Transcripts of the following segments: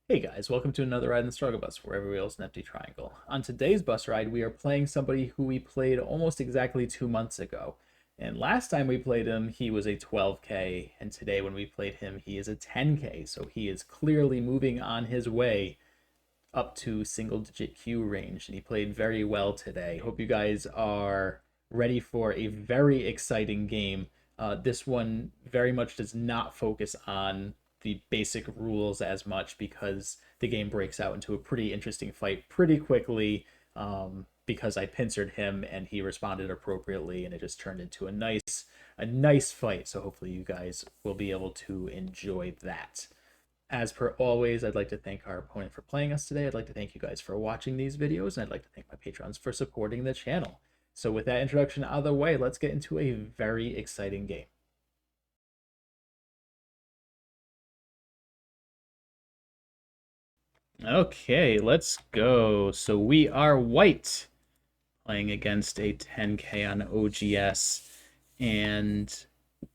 Hey guys, welcome to another ride in the struggle bus where every wheel is an empty triangle. On today's bus ride, we are playing somebody who we played almost exactly 2 months ago. And last time we played him, he was a 12K, and today when we played him, he is a 10K. So he is clearly moving on his way up to single digit Q range, and he played very well today. Hope you guys are ready for a very exciting game. This one very much does not focus on the basic rules as much because the game breaks out into a pretty interesting fight pretty quickly. Because I pincered him and he responded appropriately, and it just turned into a nice fight. So hopefully you guys will be able to enjoy that. As per always, I'd like to thank our opponent for playing us today. I'd like to thank you guys for watching these videos, and I'd like to thank my patrons for supporting the channel. So with that introduction out of the way, let's get into a very exciting game. Okay, let's go. So we are white, playing against a 10K on OGS, and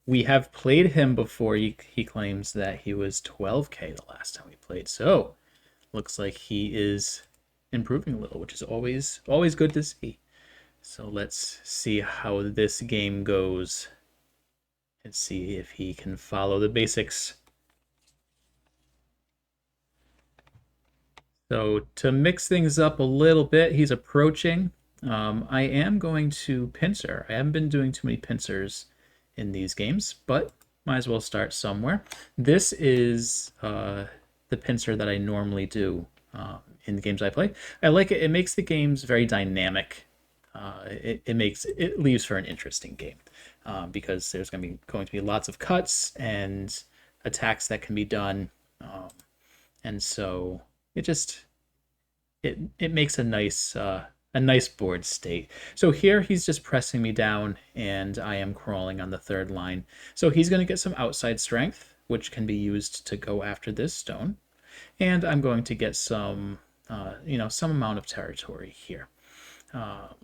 we have played him before. He claims that he was 12K the last time we played. So looks like he is improving a little, which is always good to see. So let's see how this game goes and see if he can follow the basics. So to mix things up a little bit, he's approaching. I am going to pincer. I haven't been doing too many pincers in these games, but might as well start somewhere. This is the pincer that I normally do in the games I play. I like it. It makes the games very dynamic. It leaves for an interesting game because there's going to be lots of cuts and attacks that can be done, and so it just it makes a nice board state. So here he's just pressing me down, and I am crawling on the third line. So he's going to get some outside strength, which can be used to go after this stone, and I'm going to get some some amount of territory here. Um,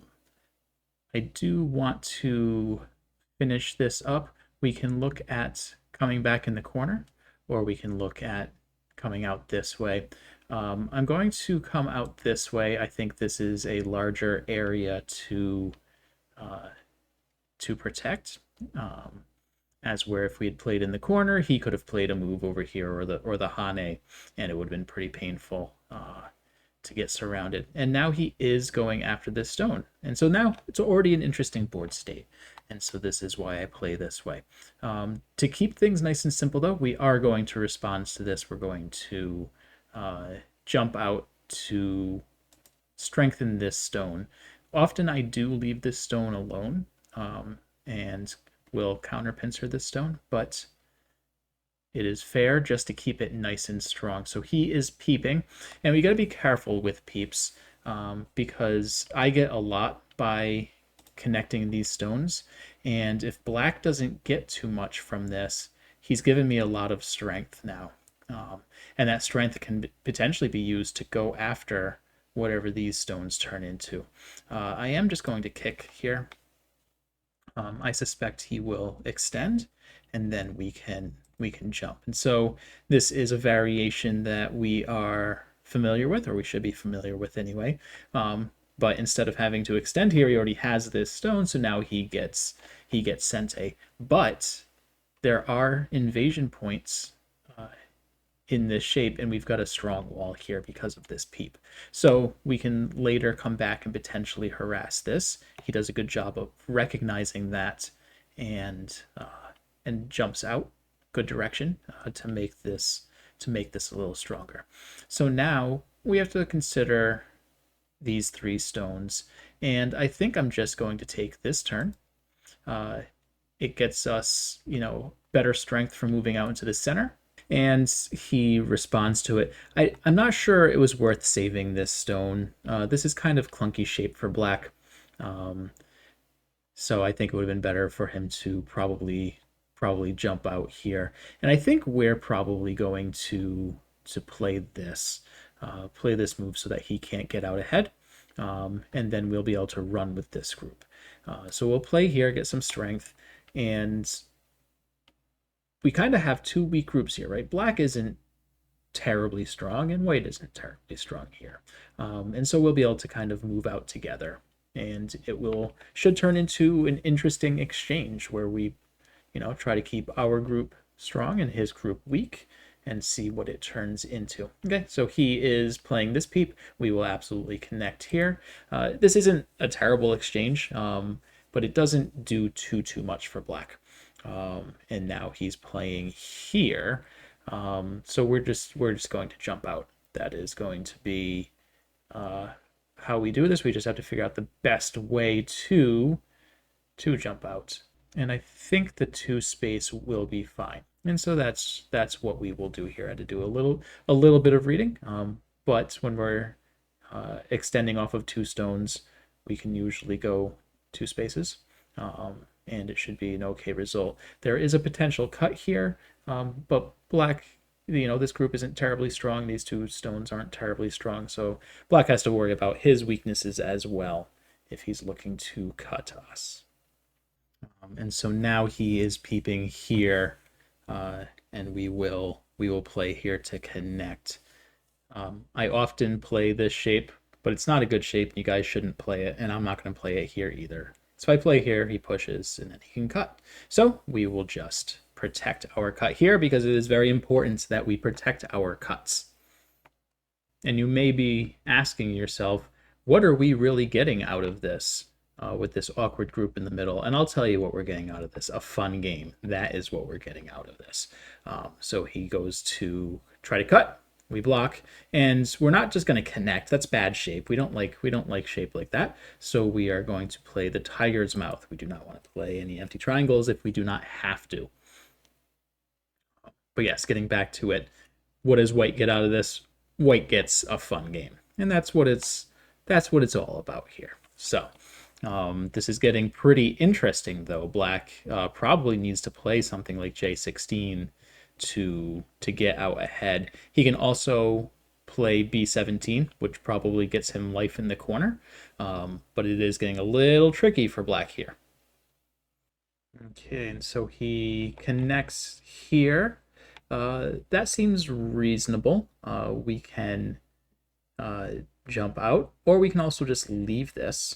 I do want to finish this up. We can look at coming back in the corner, or we can look at coming out this way. I'm going to come out this way. I think this is a larger area uh, to protect. As where if we had played in the corner, he could have played a move over here or the Hane, and it would have been pretty painful to get surrounded. And now he is going after this stone. And so now it's already an interesting board state. And so this is why I play this way. To keep things nice and simple, though, we are going to respond to this. We're going to jump out to strengthen this stone. Often I do leave this stone alone and will counter pincer this stone, but it is fair just to keep it nice and strong. So he is peeping, and we got to be careful with peeps because I get a lot by connecting these stones, and if black doesn't get too much from this, he's given me a lot of strength now, and that strength can potentially be used to go after whatever these stones turn into. I am just going to kick here. I suspect he will extend, and then we can jump. And so this is a variation that we are familiar with, or we should be familiar with anyway. But instead of having to extend here, he already has this stone, so now he gets Sente. But there are invasion points in this shape, and we've got a strong wall here because of this peep. So we can later come back and potentially harass this. He does a good job of recognizing that and jumps out good direction to make this a little stronger. So now we have to consider these three stones, and I think I'm just going to take this turn. It gets us, better strength for moving out into the center, and he responds to it. I'm not sure it was worth saving this stone. This is kind of clunky shape for black, um, so I think it would have been better for him to probably jump out here. And I think we're probably going to play this move so that he can't get out ahead, and then we'll be able to run with this group. So we'll play here, get some strength, and we kind of have two weak groups here, right? Black isn't terribly strong, and white isn't terribly strong here. And so we'll be able to kind of move out together, and it will should turn into an interesting exchange where we, try to keep our group strong and his group weak and see what it turns into. Okay, so he is playing this peep. We will absolutely connect here. This isn't a terrible exchange, but it doesn't do too much for black. And now he's playing here. So we're just going to jump out. That is going to be how we do this. We just have to figure out the best way to jump out. And I think the 2 space will be fine. And so that's what we will do here. I had to do a little bit of reading, but when we're extending off of 2 stones, we can usually go 2 spaces, and it should be an okay result. There is a potential cut here, but black, this group isn't terribly strong. These 2 stones aren't terribly strong, so black has to worry about his weaknesses as well if he's looking to cut us. And so now he is peeping here, and we will play here to connect. I often play this shape, but it's not a good shape. You guys shouldn't play it, and I'm not going to play it here either. So I play here, he pushes, and then he can cut. So we will just protect our cut here because it is very important that we protect our cuts. And you may be asking yourself, what are we really getting out of this? With this awkward group in the middle. And I'll tell you what we're getting out of this. A fun game. That is what we're getting out of this. So he goes to try to cut. We block. And we're not just going to connect. That's bad shape. We don't like shape like that. So we are going to play the tiger's mouth. We do not want to play any empty triangles if we do not have to. But yes, getting back to it. What does white get out of this? White gets a fun game. And that's what it's all about here. So this is getting pretty interesting, though. Black probably needs to play something like J16 to get out ahead. He can also play B17, which probably gets him life in the corner, but it is getting a little tricky for black here. Okay, and so he connects here. That seems reasonable. We can jump out, or we can also just leave this.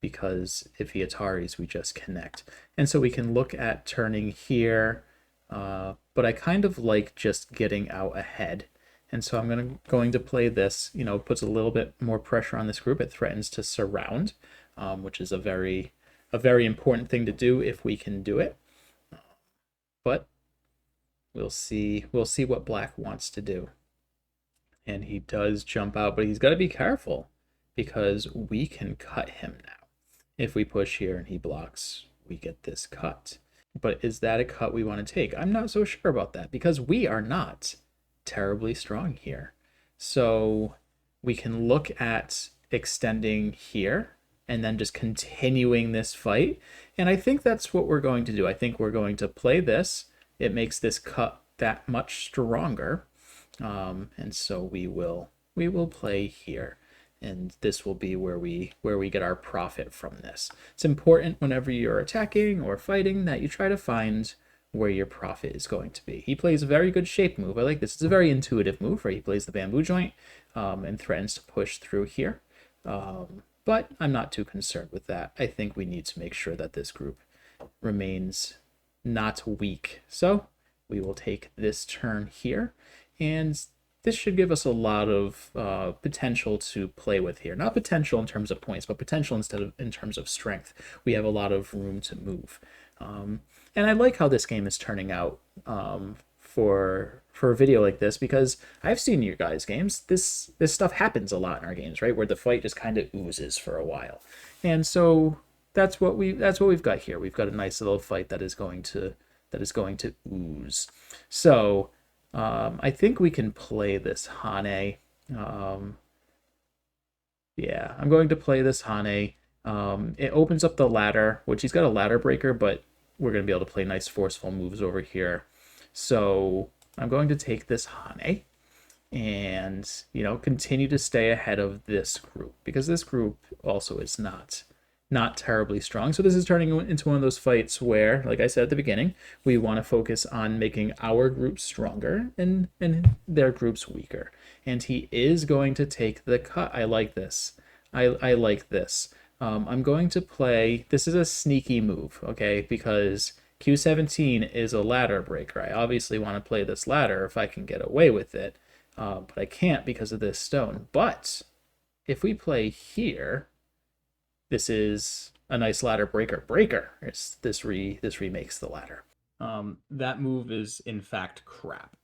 Because if he Ataris, we just connect. And so we can look at turning here, but I kind of like just getting out ahead. And so I'm going to play this, puts a little bit more pressure on this group. It threatens to surround, which is a very important thing to do if we can do it. But we'll see what black wants to do. And he does jump out, but he's got to be careful, because we can cut him now. If we push here and he blocks, we get this cut. But is that a cut we want to take? I'm not so sure about that, because we are not terribly strong here. So we can look at extending here and then just continuing this fight. And I think that's what we're going to do. I think we're going to play this. It makes this cut that much stronger. And so we will play here. And this will be where we get our profit from this. It's important whenever you're attacking or fighting that you try to find where your profit is going to be. He plays a very good shape move. I like this. It's a very intuitive move, right? He plays the bamboo joint and threatens to push through here. But I'm not too concerned with that. I think we need to make sure that this group remains not weak. So we will take this turn here, and this should give us a lot of potential to play with here. Not potential in terms of points, but potential in terms of strength. We have a lot of room to move. And I like how this game is turning out for a video like this, because I've seen your guys' games. This stuff happens a lot in our games, right? Where the fight just kind of oozes for a while. And so that's what we've got here. We've got a nice little fight that is going to ooze. So I think we can play this Hane. Yeah, I'm going to play this Hane. It opens up the ladder, which he's got a ladder breaker, but we're going to be able to play nice forceful moves over here. So I'm going to take this Hane and, continue to stay ahead of this group, because this group also is not not terribly strong. So this is turning into one of those fights where, like I said at the beginning, we want to focus on making our group stronger and their groups weaker. And he is going to take the cut. I like this. I like this. I'm going to play. This is a sneaky move, okay? Because Q17 is a ladder breaker. I obviously want to play this ladder if I can get away with it, but I can't because of this stone. But if we play here, this is a nice ladder breaker. This remakes the ladder. That move is in fact crap.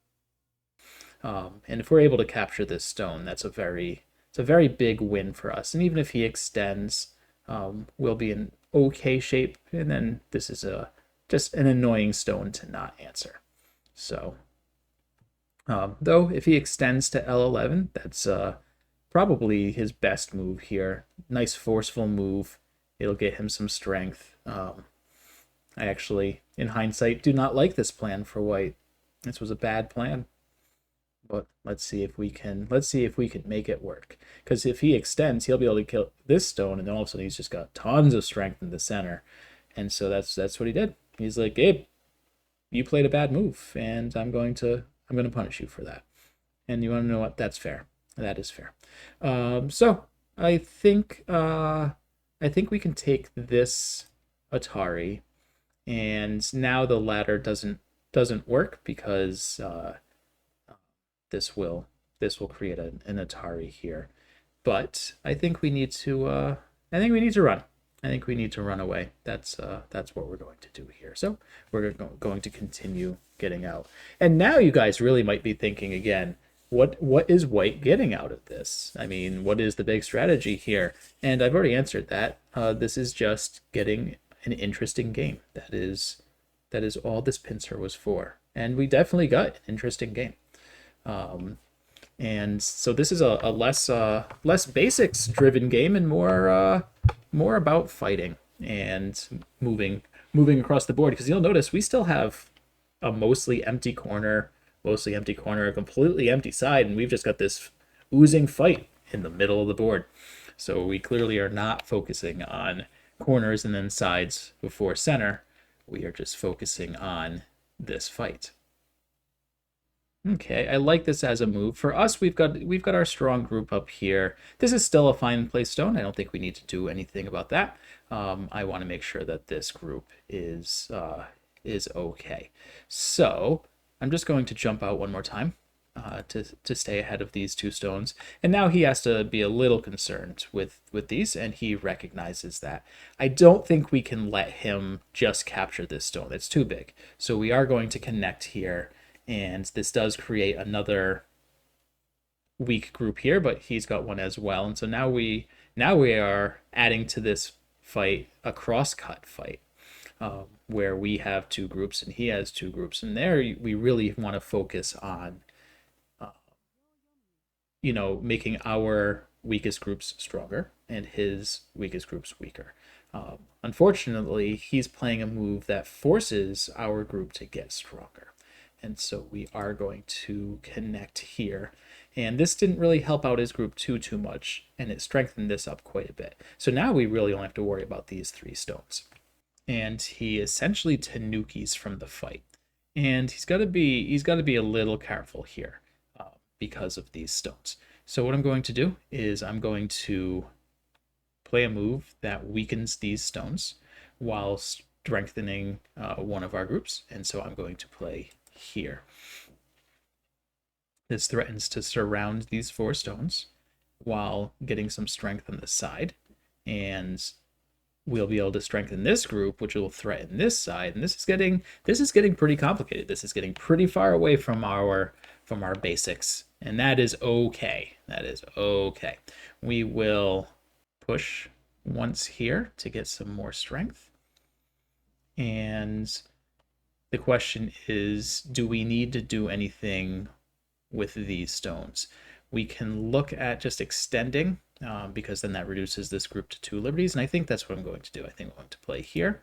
And if we're able to capture this stone, it's a very big win for us. And even if he extends, we'll be in okay shape. And then this is just an annoying stone to not answer. So, though, if he extends to L11, that's probably his best move here. Nice forceful move. It'll get him some strength. I actually, in hindsight, do not like this plan for white. This was a bad plan. But let's see if we can make it work. Because if he extends, he'll be able to kill this stone, and then all of a sudden he's just got tons of strength in the center. And so that's what he did. He's like, Gabe, you played a bad move, and I'm going to punish you for that. And you want to know what? That's fair. That is fair. So I think we can take this Atari, and now the ladder doesn't work because this will create an Atari here. But I think we need to run. I think we need to run away. That's what we're going to do here. So we're going to continue getting out. And now you guys really might be thinking again, what is white getting out of this? I mean, what is the big strategy here? And I've already answered that. This is just getting an interesting game. That is all this pincer was for. And we definitely got an interesting game. And so this is a less basics driven game and more about fighting and moving across the board, because you'll notice we still have a mostly empty corner, a completely empty side, and we've just got this oozing fight in the middle of the board. So we clearly are not focusing on corners and then sides before center. We are just focusing on this fight. Okay, I like this as a move. For us, we've got our strong group up here. This is still a fine place stone. I don't think we need to do anything about that. I want to make sure that this group is okay. So I'm just going to jump out one more time to stay ahead of these two stones. And now he has to be a little concerned with these, and he recognizes that. I don't think we can let him just capture this stone. It's too big. So we are going to connect here. And this does create another weak group here, but he's got one as well. And so now we are adding to this fight a cross-cut fight, where we have two groups and he has two groups. And there we really want to focus on, making our weakest groups stronger and his weakest groups weaker. Unfortunately, he's playing a move that forces our group to get stronger. And so we are going to connect here. And this didn't really help out his group too much, and it strengthened this up quite a bit. So now we really only have to worry about these three stones. And he essentially tanukis from the fight. And he's got to be a little careful here because of these stones. So what I'm going to do is I'm going to play a move that weakens these stones while strengthening one of our groups. And so I'm going to play here. This threatens to surround these four stones while getting some strength on the side, and we'll be able to strengthen this group, which will threaten this side. And this is getting pretty complicated. This is getting pretty far away from our basics, and that is okay. We will push once here to get some more strength, and the question is, do we need to do anything with these stones? We can look at just extending, because then that reduces this group to 2 liberties, and I think that's what I'm going to do. I think I'm going to play here.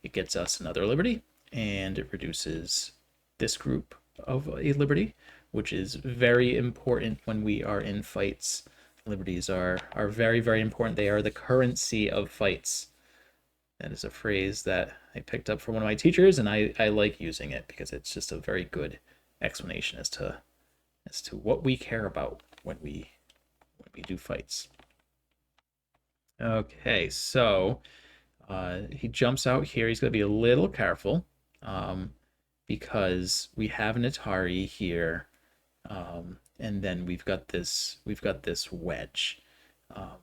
It gets us another liberty, and it reduces this group of a liberty, which is very important when we are in fights. Liberties are very, very important. They are the currency of fights. That is a phrase that I picked up from one of my teachers, and I like using it because it's just a very good explanation as to what we care about when we do fights. Okay, so he jumps out here. He's going to be a little careful because we have an Atari here, and then we've got this wedge. Um,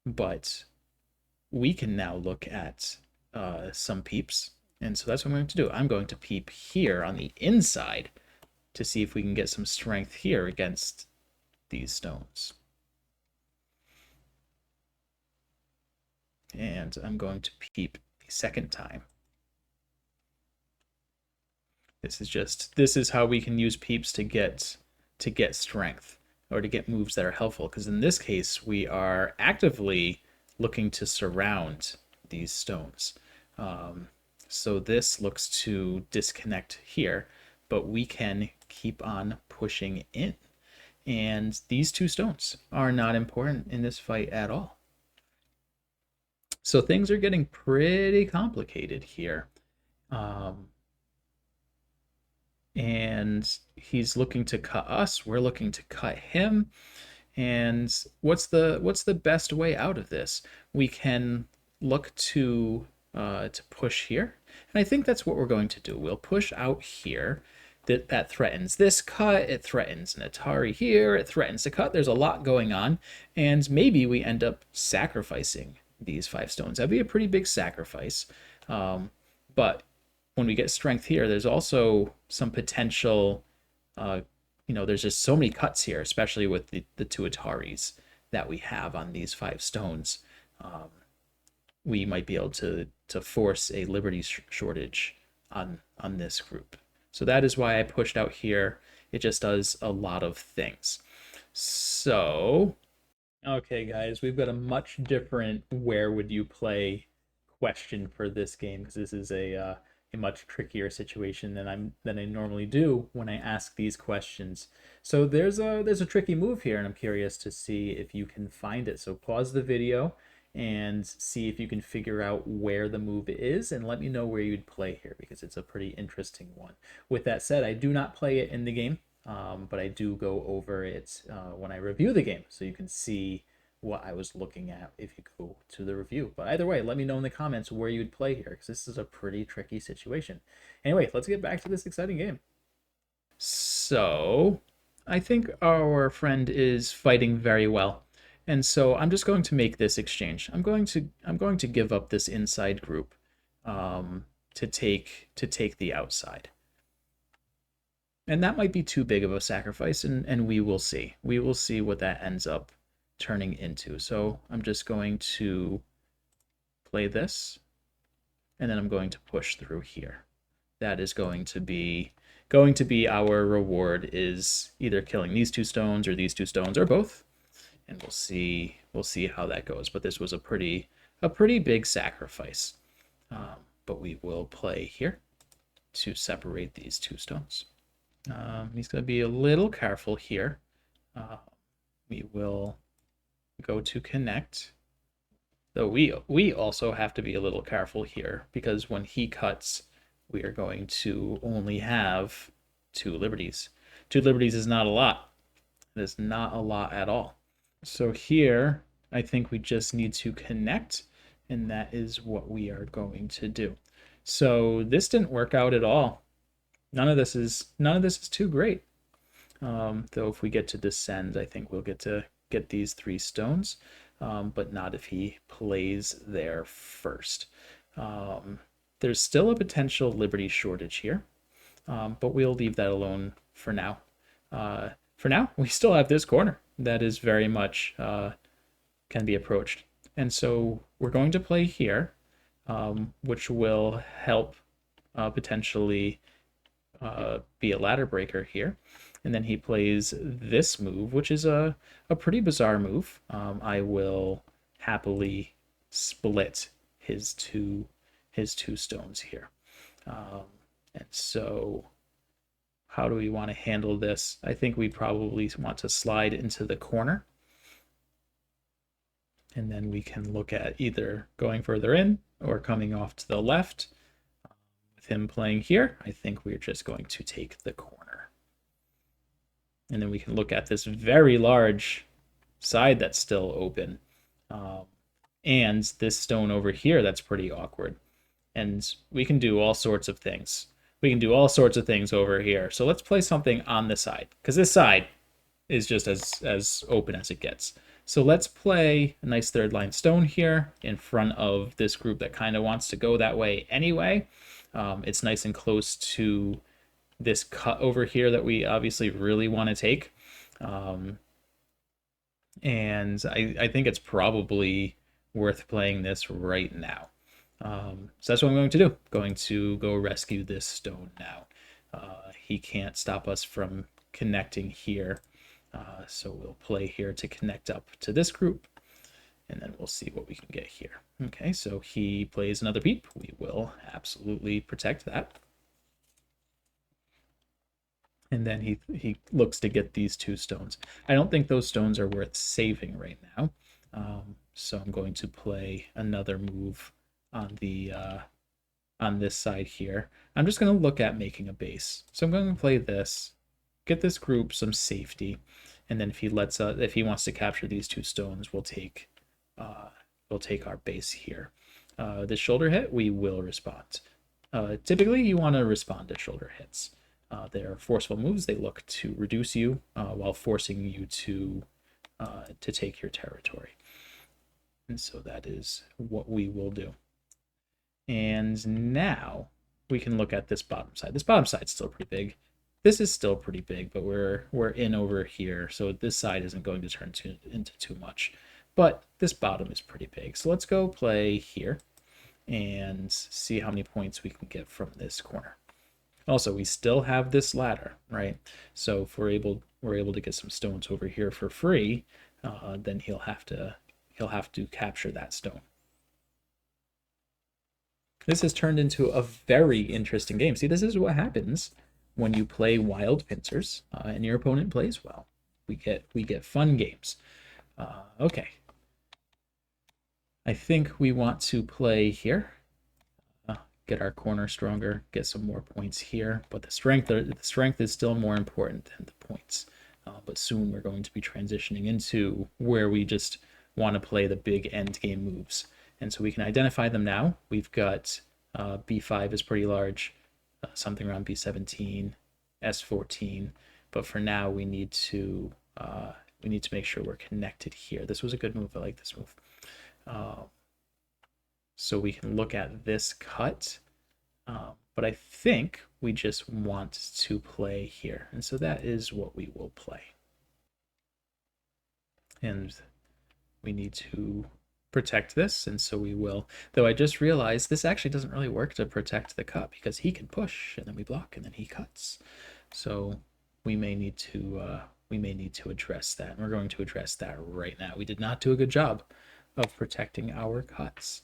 but we can now look at some peeps, and so that's what I'm going to do. I'm going to peep here on the inside to see if we can get some strength here against these stones. And I'm going to peep a second time. This is how we can use peeps to get strength or to get moves that are helpful, because in this case we are actively looking to surround these stones. So this looks to disconnect here, but we can keep on pushing in. And these two stones are not important in this fight at all. So things are getting pretty complicated here. And he's looking to cut us. We're looking to cut him. And what's the best way out of this? We can look to push here, and I think that's what we're going to do. We'll push out here. That threatens this cut. It threatens an Atari here. It threatens a cut. There's a lot going on, and maybe we end up sacrificing these 5 stones. That'd be a pretty big sacrifice. But when we get strength here, there's also some potential. There's just so many cuts here, especially with the 2 Ataris that we have on these 5 stones. We might be able to force a liberty shortage on this group. So that is why I pushed out here. It just does a lot of things. So, okay, guys, we've got a much different where would you play question for this game, because this is a much trickier situation than I normally do when I ask these questions. So there's a tricky move here, and I'm curious to see if you can find it. So pause the video and see if you can figure out where the move is, and let me know where you'd play here, because it's a pretty interesting one. With that said, I do not play it in the game, but I do go over it when I review the game, so you can see what I was looking at if you go to the review. But either way, let me know in the comments where you'd play here, because this is a pretty tricky situation. Anyway, let's get back to this exciting game. So I think our friend is fighting very well, and so I'm just going to make this exchange. I'm going to give up this inside group to take the outside. And that might be too big of a sacrifice, and we will see. We will see what that ends up turning into. So I'm just going to play this, and then I'm going to push through here. That is going to be our reward, is either killing these 2 stones or these 2 stones or both, and we'll see how that goes. But this was a pretty big sacrifice. But we will play here to separate these 2 stones. He's going to be a little careful here. We will go to connect, though we also have to be a little careful here, because when he cuts, we are going to only have 2 liberties. 2 liberties is not a lot. It is not a lot at all. So here, I think we just need to connect, and that is what we are going to do. So this didn't work out at all. None of this is too great. Though if we get to descend, I think we'll get these 3 stones, but not if he plays there first. There's still a potential liberty shortage here, but we'll leave that alone for now. For now, we still have this corner that is very much can be approached. And so we're going to play here, which will help potentially be a ladder breaker here. And then he plays this move, which is a pretty bizarre move. I will happily split his two stones here. And so how do we want to handle this? I think we probably want to slide into the corner. And then we can look at either going further in or coming off to the left. With him playing here, I think we're just going to take the corner. And then we can look at this very large side that's still open. Um, and this stone over here that's pretty awkward. And we can do all sorts of things. We can do all sorts of things over here. So let's play something on this side, because this side is just as open as it gets. So let's play a nice third line stone here in front of this group that kind of wants to go that way anyway. It's nice and close to this cut over here that we obviously really want to take. And I think it's probably worth playing this right now. So that's what I'm going to do. Going to go rescue this stone now. He can't stop us from connecting here. So we'll play here to connect up to this group, and then we'll see what we can get here. Okay, so he plays another peep. We will absolutely protect that. And then he looks to get these two stones. I don't think those stones are worth saving right now. So I'm going to play another move on the on this side here. I'm just going to look at making a base. So I'm going to play this, get this group some safety, and then if he wants to capture these two stones, we'll take our base here. This shoulder hit, we will respond. Typically, you want to respond to shoulder hits. They're forceful moves. They look to reduce you while forcing you to take your territory. And so that is what we will do. And now we can look at this bottom side. This bottom side is still pretty big. This is still pretty big, but we're in over here, so this side isn't going to turn into too much. But this bottom is pretty big. So let's go play here and see how many points we can get from this corner. Also, we still have this ladder, right? So if we're able to get some stones over here for free, then he'll have to capture that stone. This has turned into a very interesting game. See, this is what happens when you play wild pincers and your opponent plays well. We get fun games. Okay. I think we want to play here. Get our corner stronger, get some more points here. But the strength is still more important than the points. But soon we're going to be transitioning into where we just want to play the big end game moves. And so we can identify them now. We've got B5 is pretty large, something around B17, S14. But for now, we need to make sure we're connected here. This was a good move. I like this move. So we can look at this cut, but I think we just want to play here. And so that is what we will play. And we need to protect this, and so we will. Though I just realized this actually doesn't really work to protect the cut because he can push, and then we block, and then he cuts. So we may need to address that, and we're going to address that right now. We did not do a good job of protecting our cuts.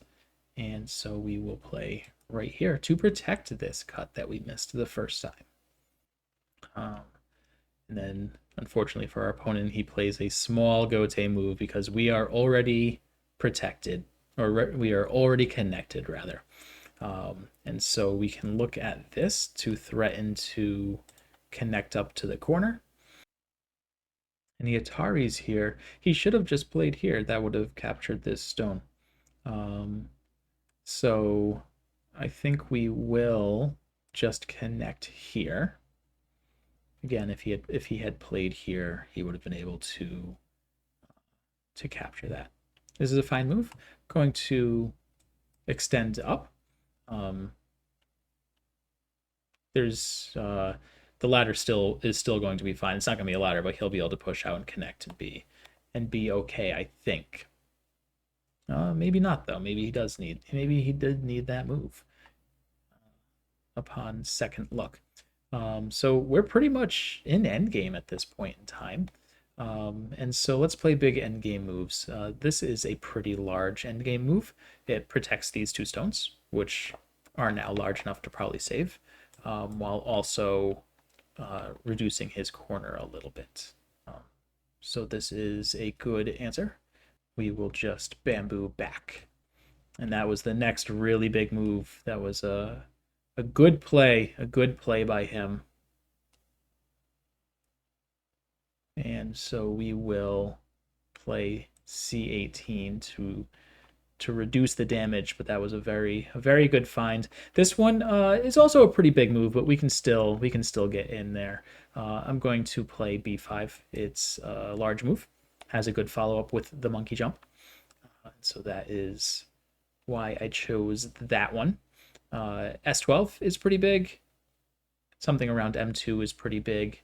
And so we will play right here to protect this cut that we missed the first time. And then, unfortunately for our opponent, he plays a small gote move because we are already protected, or we are already connected, rather. And so we can look at this to threaten to connect up to the corner. And the Atari's here. He should have just played here. That would have captured this stone. So I think we will just connect here. Again, if he had played here, he would have been able to capture that. This is a fine move. Going to extend up. There's the ladder is still going to be fine. It's not going to be a ladder, but he'll be able to push out and connect and be okay, I think. Maybe not though. Maybe he did need that move upon second look. So we're pretty much in endgame at this point in time. And so let's play big endgame moves. This is a pretty large endgame move. It protects these two stones, which are now large enough to probably save, while also reducing his corner a little bit. So this is a good answer. We will just bamboo back. And that was the next really big move. That was a good play, by him. And so we will play C18 to reduce the damage, but that was a very good find. This one is also a pretty big move, but we can still get in there. I'm going to play B5. It's a large move, has a good follow up with the monkey jump, so that is why I chose that one. S12 is pretty big. Something around M2 is pretty big,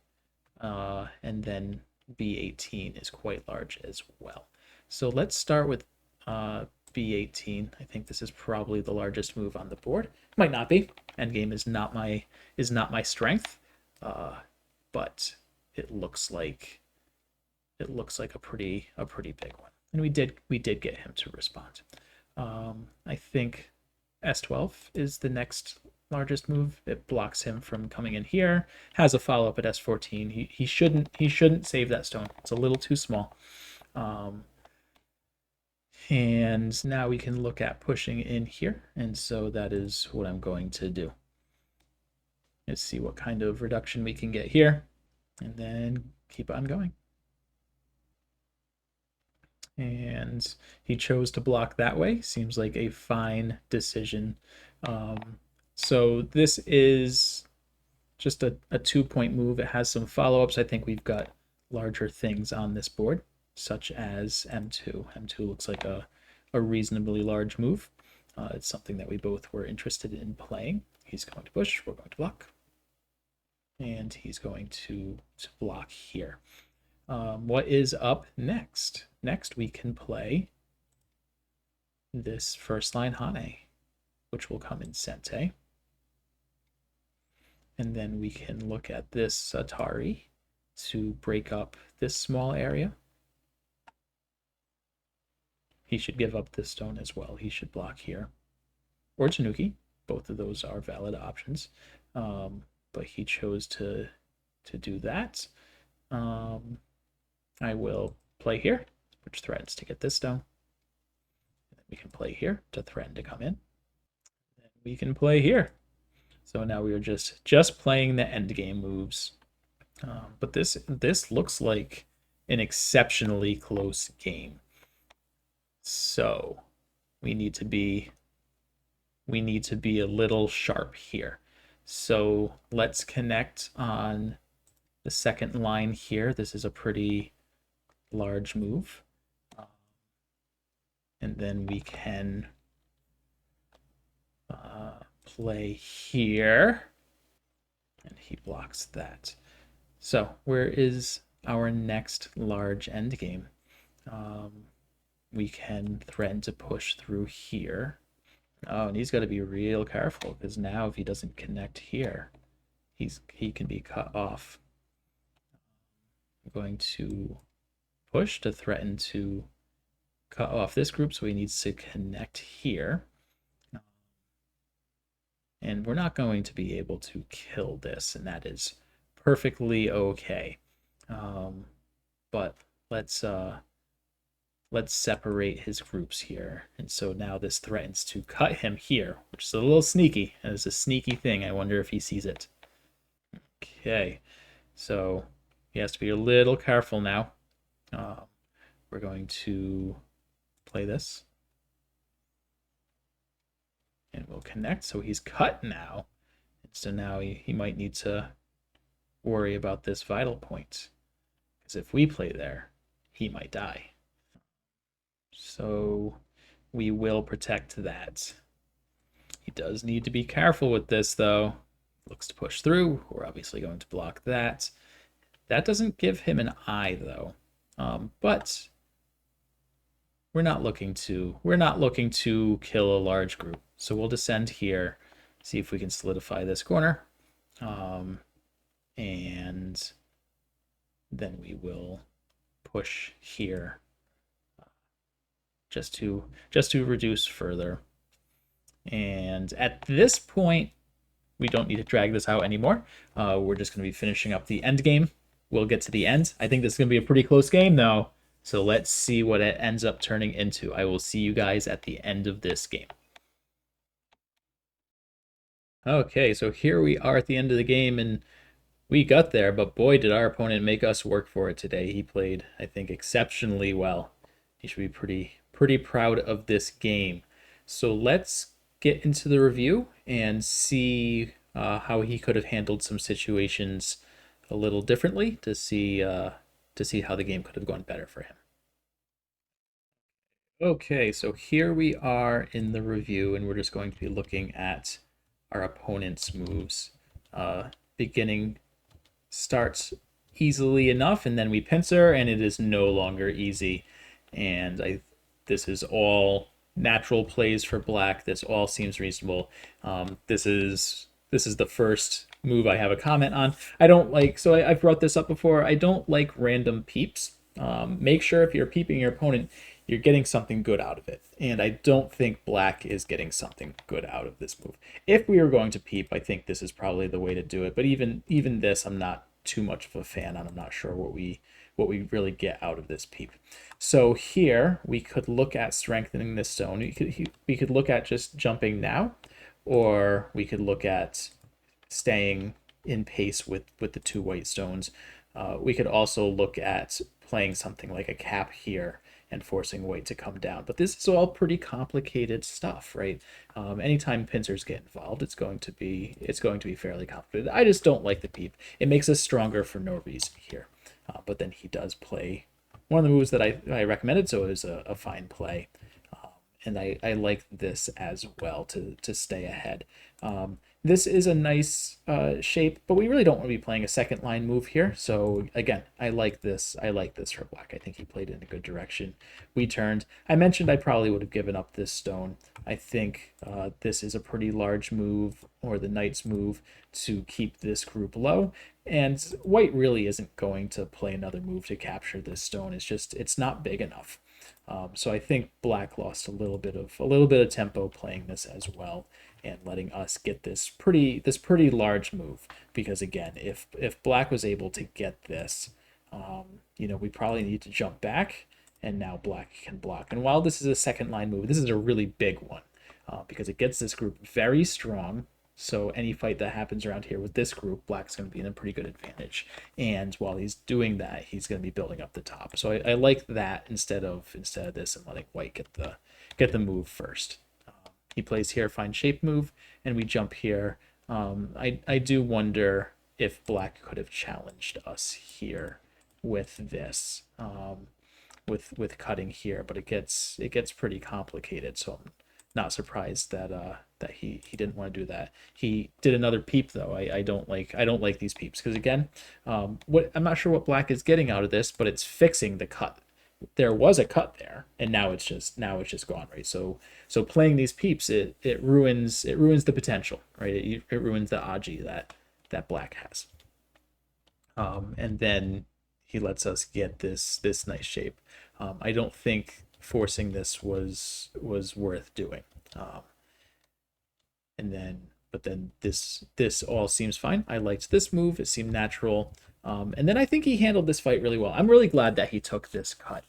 and then B18 is quite large as well. So let's start with B18. I think this is probably the largest move on the board. Might not be. Endgame is not my strength, but it looks like a pretty big one. And we did get him to respond. I think S12 is the next largest move. It blocks him from coming in here. Has a follow up at S14. He shouldn't save that stone. It's a little too small. And now we can look at pushing in here. And so that is what I'm going to do. Let's see what kind of reduction we can get here. And then keep on going. And he chose to block that way. Seems like a fine decision. So this is just a 2-point move. It has some follow-ups. I think we've got larger things on this board, such as M2. M2 looks like a reasonably large move. It's something that we both were interested in playing. He's going to push, we're going to block. And he's going to block here. What is up next? Next, we can play this first line Hane, which will come in Sente. And then we can look at this Satari to break up this small area. He should give up this stone as well. He should block here. Or Tanuki. Both of those are valid options. But he chose to do that. I will play here, which threatens to get this stone. And then we can play here to threaten to come in. And we can play here. So now we are just playing the end game moves. But this looks like an exceptionally close game. So we need to be a little sharp here. So let's connect on the second line here. This is a pretty large move. And then we can play here. And he blocks that. So where is our next large endgame? We can threaten to push through here. Oh, and he's got to be real careful, because now if he doesn't connect here, he can be cut off. I'm going to push to threaten to cut off this group, so he needs to connect here. And we're not going to be able to kill this, and that is perfectly okay. But let's separate his groups here. And so now this threatens to cut him here, which is a little sneaky. And it's a sneaky thing. I wonder if he sees it. Okay, so he has to be a little careful now. We're going to play this. And we'll connect. So he's cut now. And so now he might need to worry about this vital point. Because if we play there, he might die. So we will protect that. He does need to be careful with this, though. Looks to push through. We're obviously going to block that. That doesn't give him an eye, though. But we're not looking to kill a large group. So we'll descend here, see if we can solidify this corner. And then we will push here. Just to reduce further. And at this point, we don't need to drag this out anymore. We're just going to be finishing up the end game. We'll get to the end. I think this is going to be a pretty close game, though. So let's see what it ends up turning into. I will see you guys at the end of this game. Okay, so here we are at the end of the game, and we got there, but boy, did our opponent make us work for it today. He played, I think, exceptionally well. He should be pretty proud of this game. So let's get into the review and see how he could have handled some situations a little differently to see how the game could have gone better for him. Okay, so here we are in the review, and we're just going to be looking at our opponent's moves. Beginning starts easily enough, and then we pincer, and it is no longer easy. And this is all natural plays for black. This all seems reasonable. This is the first move I have a comment on. I don't like, so I've brought this up before. I don't like random peeps. Make sure if you're peeping your opponent, you're getting something good out of it. And I don't think black is getting something good out of this move. If we were going to peep, I think this is probably the way to do it. But even this, I'm not too much of a fan on. I'm not sure what we really get out of this peep. So here we could look at strengthening this stone. We could look at just jumping now, or we could look at staying in pace with the two white stones. We could also look at playing something like a cap here and forcing white to come down. But this is all pretty complicated stuff, right? Anytime pincers get involved, it's going to be fairly complicated. I just don't like the peep. It makes us stronger for no reason here. But then he does play one of the moves that I recommended, so it was a fine play. And I like this as well to stay ahead. This is a nice shape, but we really don't want to be playing a second line move here. So again, I like this. I like this for black. I think he played in a good direction. We turned. I mentioned I probably would have given up this stone. I think this is a pretty large move, or the knight's move, to keep this group low. And white really isn't going to play another move to capture this stone. It's not big enough. So I think black lost a little bit of tempo playing this as well, and letting us get this pretty large move. Because again, if black was able to get this, we probably need to jump back, and now black can block. And while this is a second line move, this is a really big one, because it gets this group very strong. So any fight that happens around here with this group, black's going to be in a pretty good advantage. And while he's doing that, he's going to be building up the top. So I like that instead of this, and letting white get the move first. He plays here, fine shape move, and we jump here. I do wonder if black could have challenged us here with this, with cutting here, but it gets pretty complicated. So I'm not surprised that he didn't want to do that. He did another peep though. I don't like these peeps, because again, what I'm not sure what black is getting out of this, but it's fixing the cut. There was a cut there, and now it's just gone, right? So playing these peeps, it ruins the potential, right? It ruins the Aji that black has. And then he lets us get this nice shape. I don't think forcing this was worth doing. But then this all seems fine. I liked this move. It seemed natural. And then I think he handled this fight really well. I'm really glad that he took this cut,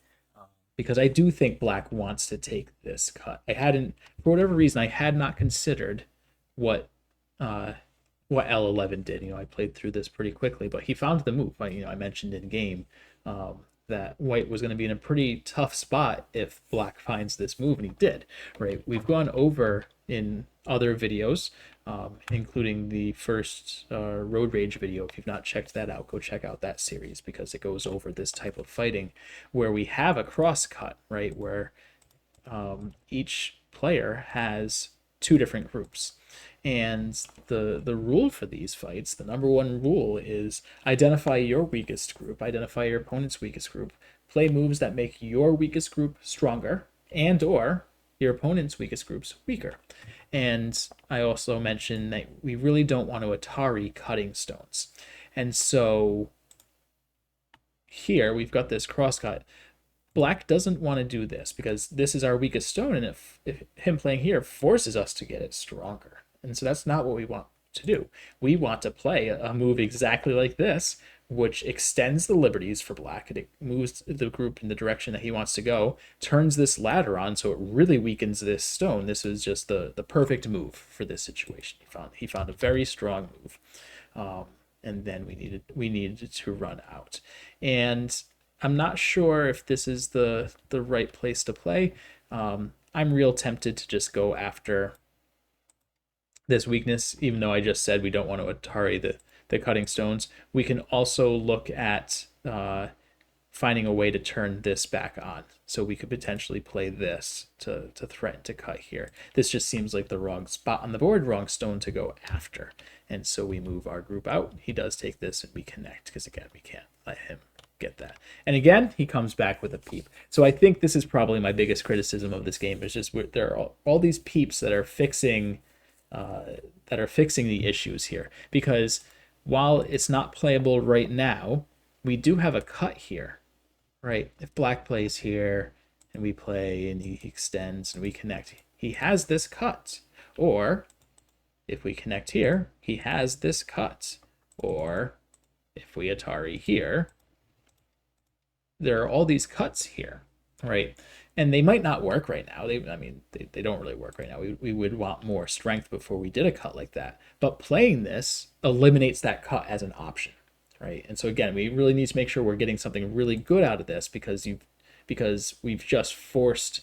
because I do think black wants to take this cut. For whatever reason, I had not considered what L11 did. I played through this pretty quickly, but he found the move. I mentioned in game that white was going to be in a pretty tough spot if black finds this move, and he did, right? We've gone over in other videos, including the first road rage video. If you've not checked that out, go check out that series, because it goes over this type of fighting where we have a cross cut, right, where each player has two different groups. And the rule for these fights, the number one rule, is identify your weakest group, identify your opponent's weakest group, play moves that make your weakest group stronger, and or your opponent's weakest group's weaker. And I also mentioned that we really don't want to Atari cutting stones. And so here we've got this crosscut. Black doesn't want to do this, because this is our weakest stone, and if him playing here forces us to get it stronger. And so that's not what we want to do. We want to play a move exactly like this, which extends the liberties for black, and it moves the group in the direction that he wants to go, turns this ladder on, so it really weakens this stone. This is just the perfect move for this situation. He found a very strong move. And then we needed to run out. And I'm not sure if this is the right place to play. I'm real tempted to just go after this weakness, even though I just said we don't want to Atari the cutting stones. We can also look at finding a way to turn this back on. So we could potentially play this to threaten to cut here. This just seems like the wrong spot on the board, wrong stone to go after. And so we move our group out. He does take this and we connect, because again, we can't let him get that. And again, he comes back with a peep. So I think this is probably my biggest criticism of this game, is just there are all these peeps that are fixing the issues here. Because while it's not playable right now, we do have a cut here, right? If black plays here and we play and he extends and we connect, he has this cut. Or if we connect here, he has this cut. Or if we Atari here, there are all these cuts here, right? And they might not work right now. They don't really work right now. We would want more strength before we did a cut like that. But playing this eliminates that cut as an option, right? And so again, we really need to make sure we're getting something really good out of this, because he just forced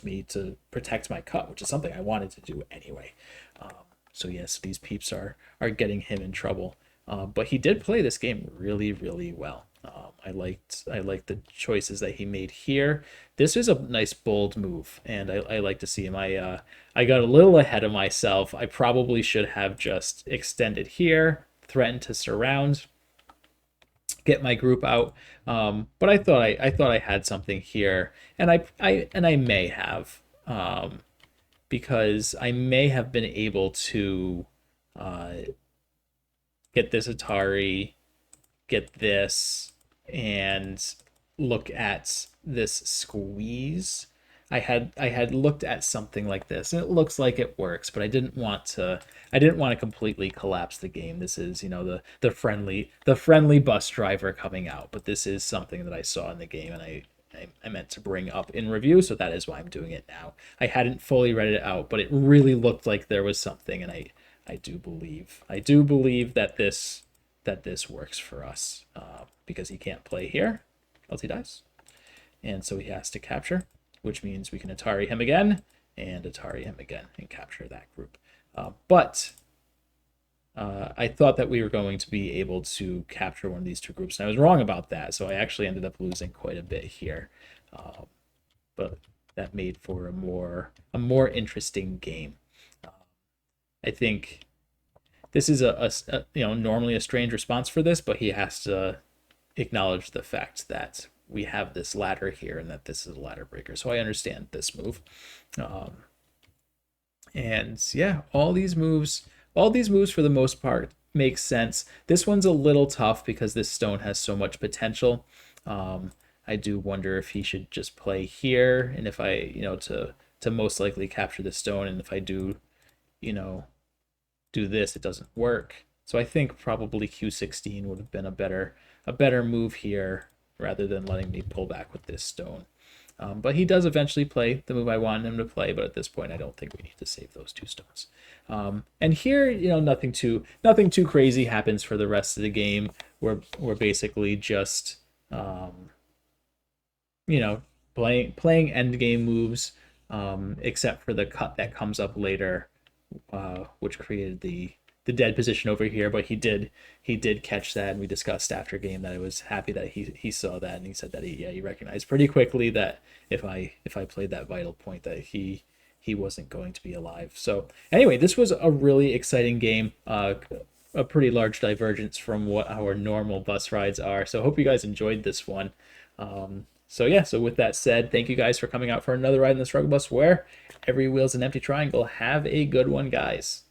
me to protect my cut, which is something I wanted to do anyway. So yes, these peeps are getting him in trouble. But he did play this game really, really well. I liked the choices that he made here. This is a nice bold move, and I like to see him. I got a little ahead of myself. I probably should have just extended here, threatened to surround, get my group out. But I thought I had something here, and I may have, because I may have been able to get this Atari, get this, and look at this squeeze. I had looked at something like this, and it looks like it works, but I didn't want to completely collapse the game. This is, the friendly bus driver coming out, but this is something that I saw in the game, and I meant to bring up in review, so that is why I'm doing it now. I hadn't fully read it out, but it really looked like there was something, and I do believe that this works for us, because he can't play here, else he dies, and so he has to capture, which means we can Atari him again and Atari him again and capture that group. But I thought that we were going to be able to capture one of these two groups, and I was wrong about that, so I actually ended up losing quite a bit here. But that made for a more interesting game. I think this is a normally a strange response for this, but he has to acknowledge the fact that we have this ladder here and that this is a ladder breaker. So I understand this move. And yeah, all these moves for the most part make sense. This one's a little tough because this stone has so much potential. I do wonder if he should just play here, and if I, to most likely capture the stone, and if I do, do this, it doesn't work. So I think probably Q16 would have been a better move here, rather than letting me pull back with this stone. But he does eventually play the move I wanted him to play, but at this point I don't think we need to save those two stones. And here, nothing too crazy happens for the rest of the game. We're basically just playing end game moves, except for the cut that comes up later, which created the dead position over here. But he did catch that, and we discussed after game that I was happy that he saw that, and he said that he recognized pretty quickly that if I played that vital point, that he wasn't going to be alive. So anyway, this was a really exciting game, a pretty large divergence from what our normal bus rides are. So I hope you guys enjoyed this one. So with that said, thank you guys for coming out for another ride in the struggle bus, where every wheel's an empty triangle. Have a good one, guys.